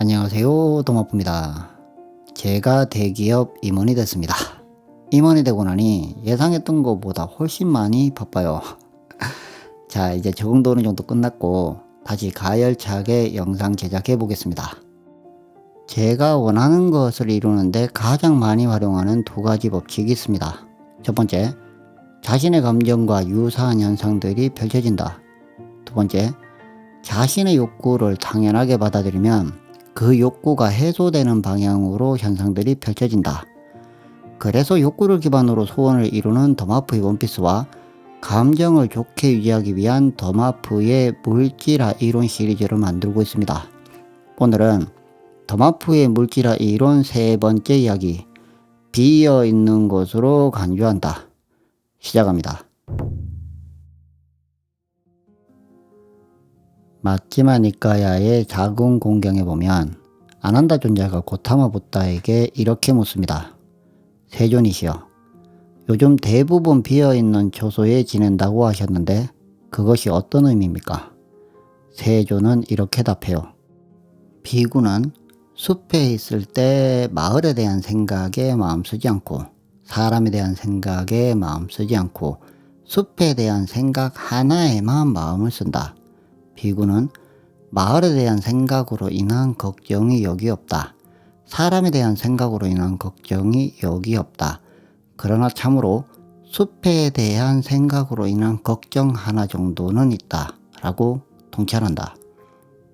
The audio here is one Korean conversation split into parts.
안녕하세요, 도마프입니다. 제가 대기업 임원이 됐습니다. 임원이 되고 나니 예상했던 것보다 훨씬 많이 바빠요. 자, 이제 적응도 어느 정도 끝났고 다시 가열차게 영상 제작해 보겠습니다. 제가 원하는 것을 이루는데 가장 많이 활용하는 두 가지 법칙이 있습니다. 첫 번째, 자신의 감정과 유사한 현상들이 펼쳐진다. 두 번째, 자신의 욕구를 당연하게 받아들이면 그 욕구가 해소되는 방향으로 현상들이 펼쳐진다. 그래서 욕구를 기반으로 소원을 이루는 더마프의 원피스와 감정을 좋게 유지하기 위한 더마프의 물질화 이론 시리즈를 만들고 있습니다. 오늘은 더마프의 물질화 이론 세 번째 이야기, 비어있는 것으로 간주한다. 시작합니다. 마츠마 니카야의 작은 공경에 보면 아난다 존자가 고타마 부다에게 이렇게 묻습니다. 세존이시여, 요즘 대부분 비어있는 초소에 지낸다고 하셨는데 그것이 어떤 의미입니까? 세존은 이렇게 답해요. 비구는 숲에 있을 때 마을에 대한 생각에 마음 쓰지 않고, 사람에 대한 생각에 마음 쓰지 않고, 숲에 대한 생각 하나에만 마음을 쓴다. 비구는 마을에 대한 생각으로 인한 걱정이 여기 없다. 사람에 대한 생각으로 인한 걱정이 여기 없다. 그러나 참으로 숲에 대한 생각으로 인한 걱정 하나 정도는 있다. 라고 통찰한다.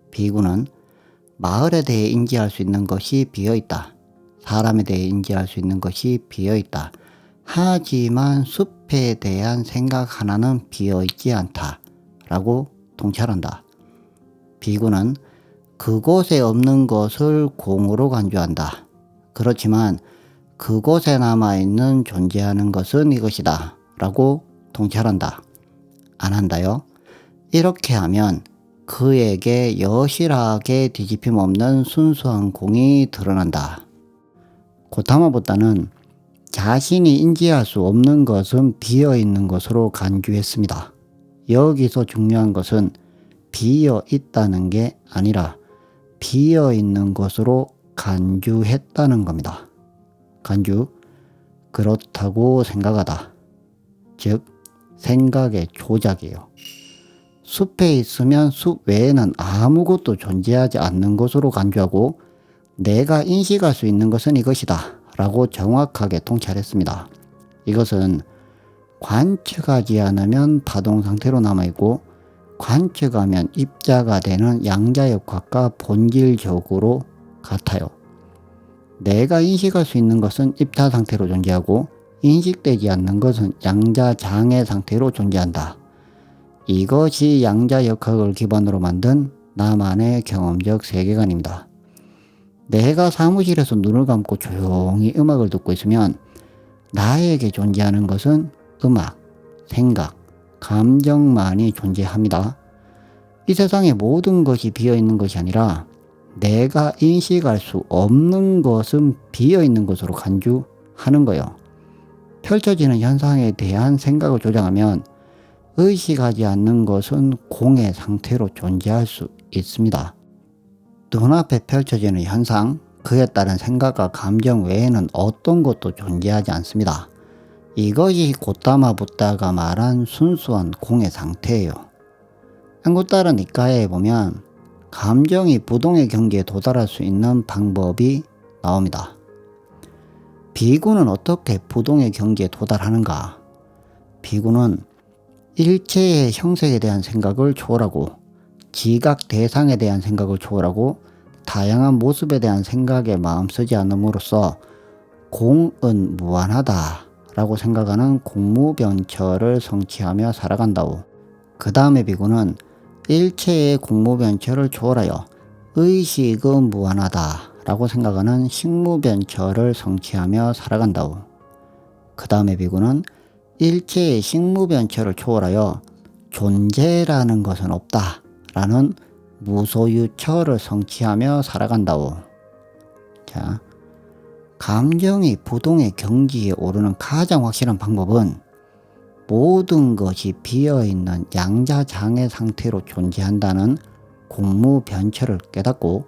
비구는 마을에 대해 인지할 수 있는 것이 비어있다. 사람에 대해 인지할 수 있는 것이 비어있다. 하지만 숲에 대한 생각 하나는 비어있지 않다. 라고 통찰한다. 비구는 그곳에 없는 것을 공으로 간주한다. 그렇지만 그곳에 남아있는 존재하는 것은 이것이다. 라고 통찰한다. 안 한다요? 이렇게 하면 그에게 여실하게 뒤집힘 없는 순수한 공이 드러난다. 고타마 부다는 자신이 인지할 수 없는 것은 비어있는 것으로 간주했습니다. 여기서 중요한 것은 비어 있다는 게 아니라 비어 있는 것으로 간주했다는 겁니다. 간주, 그렇다고 생각하다. 즉, 생각의 조작이에요. 숲에 있으면 숲 외에는 아무것도 존재하지 않는 것으로 간주하고 내가 인식할 수 있는 것은 이것이다. 라고 정확하게 통찰했습니다. 이것은 관측하지 않으면 파동 상태로 남아있고 관측하면 입자가 되는 양자역학과 본질적으로 같아요. 내가 인식할 수 있는 것은 입자 상태로 존재하고 인식되지 않는 것은 양자장애 상태로 존재한다. 이것이 양자역학을 기반으로 만든 나만의 경험적 세계관입니다. 내가 사무실에서 눈을 감고 조용히 음악을 듣고 있으면 나에게 존재하는 것은 음악, 생각, 감정만이 존재합니다. 이 세상의 모든 것이 비어있는 것이 아니라 내가 인식할 수 없는 것은 비어있는 것으로 간주하는 거예요. 펼쳐지는 현상에 대한 생각을 조장하면 의식하지 않는 것은 공의 상태로 존재할 수 있습니다. 눈앞에 펼쳐지는 현상, 그에 따른 생각과 감정 외에는 어떤 것도 존재하지 않습니다. 이것이 고타마 부다가 말한 순수한 공의 상태예요. 한국따라 니카야에 보면 감정이 부동의 경지에 도달할 수 있는 방법이 나옵니다. 비구는 어떻게 부동의 경지에 도달하는가? 비구는 일체의 형색에 대한 생각을 초월하고 지각 대상에 대한 생각을 초월하고 다양한 모습에 대한 생각에 마음 쓰지 않음으로써 공은 무한하다 라고 생각하는 공무변처를 성취하며 살아간다오. 그 다음에 비구는 일체의 공무변처를 초월하여 의식은 무한하다 라고 생각하는 식무변처를 성취하며 살아간다오. 그 다음에 비구는 일체의 식무변처를 초월하여 존재라는 것은 없다 라는 무소유처를 성취하며 살아간다오. 자, 감정이 부동의 경지에 오르는 가장 확실한 방법은 모든 것이 비어있는 양자장애 상태로 존재한다는 공무변처를 깨닫고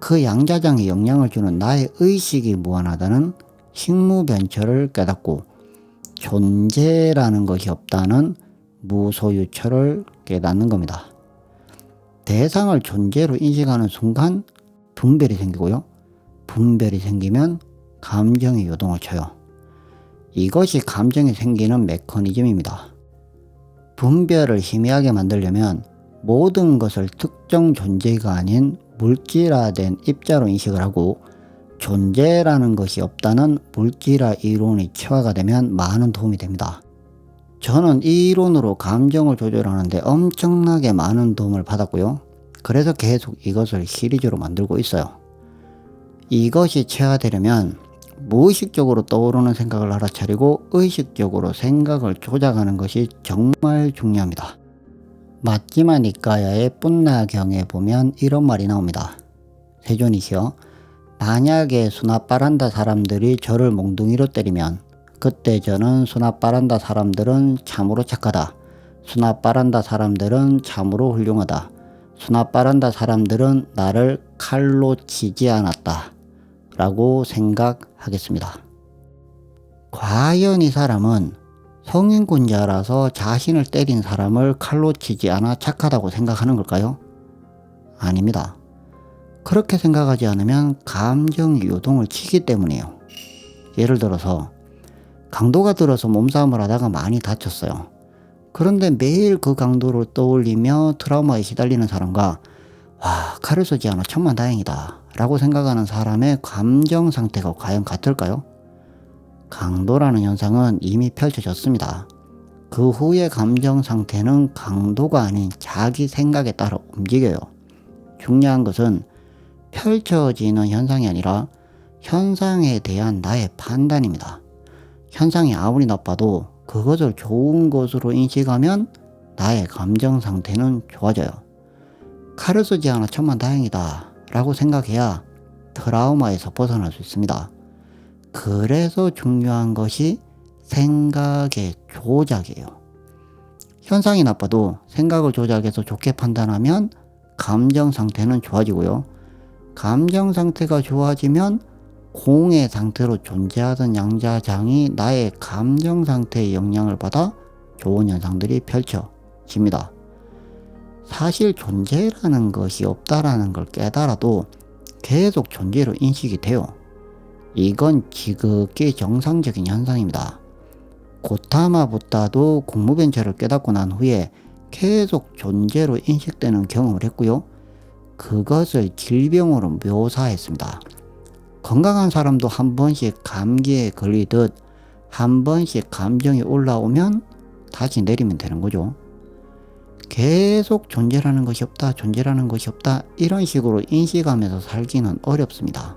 그 양자장에 영향을 주는 나의 의식이 무한하다는 식무변철을 깨닫고 존재라는 것이 없다는 무소유철을 깨닫는 겁니다. 대상을 존재로 인식하는 순간 분별이 생기고요. 분별이 생기면 감정이 요동을 쳐요. 이것이 감정이 생기는 메커니즘입니다. 분별을 희미하게 만들려면 모든 것을 특정 존재가 아닌 물질화된 입자로 인식을 하고 존재라는 것이 없다는 물질화 이론이 체화가 되면 많은 도움이 됩니다. 저는 이 이론으로 감정을 조절하는데 엄청나게 많은 도움을 받았고요. 그래서 계속 이것을 시리즈로 만들고 있어요. 이것이 체화되려면 무의식적으로 떠오르는 생각을 알아차리고 의식적으로 생각을 조작하는 것이 정말 중요합니다. 마지막 니까야의 뿜나경에 보면 이런 말이 나옵니다. 세존이시여, 만약에 수납바란다 사람들이 저를 몽둥이로 때리면 그때 저는 수납바란다 사람들은 참으로 착하다. 수납바란다 사람들은 참으로 훌륭하다. 수납바란다 사람들은 나를 칼로 치지 않았다. 라고 생각하겠습니다. 과연 이 사람은 성인군자라서 자신을 때린 사람을 칼로 치지 않아 착하다고 생각하는 걸까요? 아닙니다. 그렇게 생각하지 않으면 감정이 요동을 치기 때문이에요. 예를 들어서 강도가 들어서 몸싸움을 하다가 많이 다쳤어요. 그런데 매일 그 강도를 떠올리며 트라우마에 시달리는 사람과 와, 칼을 쓰지 않아 천만다행이다 라고 생각하는 사람의 감정 상태가 과연 같을까요? 강도라는 현상은 이미 펼쳐졌습니다. 그 후의 감정 상태는 강도가 아닌 자기 생각에 따라 움직여요. 중요한 것은 펼쳐지는 현상이 아니라 현상에 대한 나의 판단입니다. 현상이 아무리 나빠도 그것을 좋은 것으로 인식하면 나의 감정 상태는 좋아져요. 칼을 쓰지 않아 천만다행이다 라고 생각해야 트라우마에서 벗어날 수 있습니다. 그래서 중요한 것이 생각의 조작이에요. 현상이 나빠도 생각을 조작해서 좋게 판단하면 감정 상태는 좋아지고요. 감정 상태가 좋아지면 공의 상태로 존재하던 양자장이 나의 감정 상태의 영향을 받아 좋은 현상들이 펼쳐집니다. 사실 존재라는 것이 없다라는 걸 깨달아도 계속 존재로 인식이 돼요. 이건 지극히 정상적인 현상입니다. 고타마 부다도 공무변철을 깨닫고 난 후에 계속 존재로 인식되는 경험을 했고요. 그것을 질병으로 묘사했습니다. 건강한 사람도 한 번씩 감기에 걸리듯 한 번씩 감정이 올라오면 다시 내리면 되는 거죠. 계속 존재라는 것이 없다, 존재라는 것이 없다 이런 식으로 인식하면서 살기는 어렵습니다.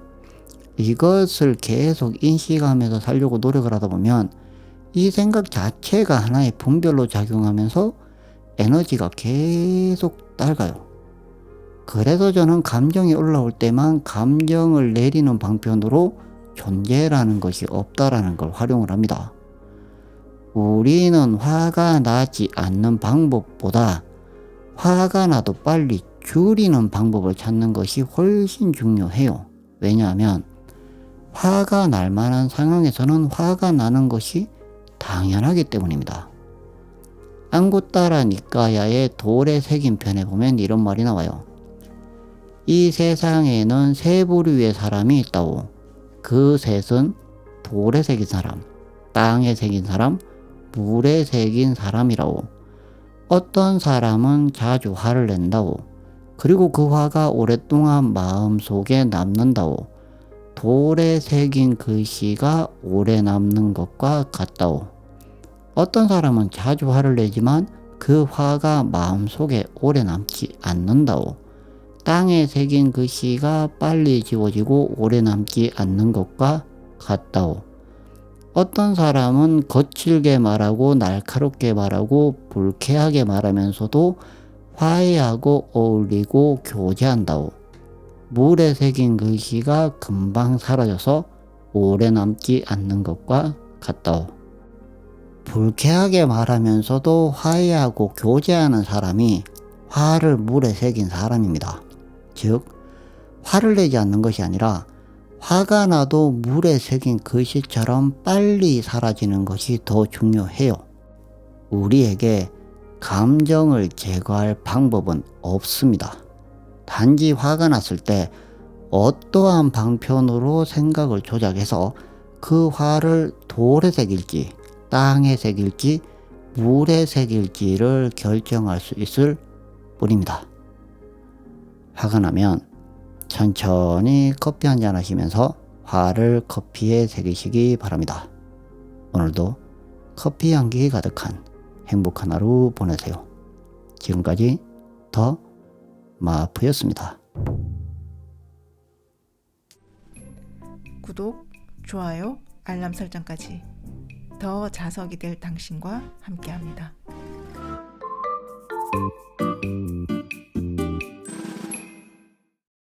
이것을 계속 인식하면서 살려고 노력을 하다 보면 이 생각 자체가 하나의 분별로 작용하면서 에너지가 계속 낡아요. 그래서 저는 감정이 올라올 때만 감정을 내리는 방편으로 존재라는 것이 없다라는 걸 활용을 합니다. 우리는 화가 나지 않는 방법보다 화가 나도 빨리 줄이는 방법을 찾는 것이 훨씬 중요해요. 왜냐하면 화가 날 만한 상황에서는 화가 나는 것이 당연하기 때문입니다. 앙구따라 니까야의 돌에 새긴 편에 보면 이런 말이 나와요. 이 세상에는 세 부류의 사람이 있다오. 그 셋은 돌에 새긴 사람, 땅에 새긴 사람, 물에 새긴 사람이라오. 어떤 사람은 자주 화를 낸다오. 그리고 그 화가 오랫동안 마음속에 남는다오. 돌에 새긴 글씨가 오래 남는 것과 같다오. 어떤 사람은 자주 화를 내지만 그 화가 마음속에 오래 남지 않는다오. 땅에 새긴 글씨가 빨리 지워지고 오래 남지 않는 것과 같다오. 어떤 사람은 거칠게 말하고 날카롭게 말하고 불쾌하게 말하면서도 화해하고 어울리고 교제한다오. 물에 새긴 글씨가 금방 사라져서 오래 남지 않는 것과 같다오. 불쾌하게 말하면서도 화해하고 교제하는 사람이 화를 물에 새긴 사람입니다. 즉 화를 내지 않는 것이 아니라 화가 나도 물에 새긴 글씨처럼 빨리 사라지는 것이 더 중요해요. 우리에게 감정을 제거할 방법은 없습니다. 단지 화가 났을 때 어떠한 방편으로 생각을 조작해서 그 화를 돌에 새길지, 땅에 새길지, 물에 새길지를 결정할 수 있을 뿐입니다. 화가 나면 천천히 커피 한잔 하시면서 화를 커피에 새기시기 바랍니다. 오늘도 커피 향기 가득한 행복한 하루 보내세요. 지금까지 더 마프였습니다. 구독, 좋아요, 알람 설정까지 더 자석이 될 당신과 함께합니다.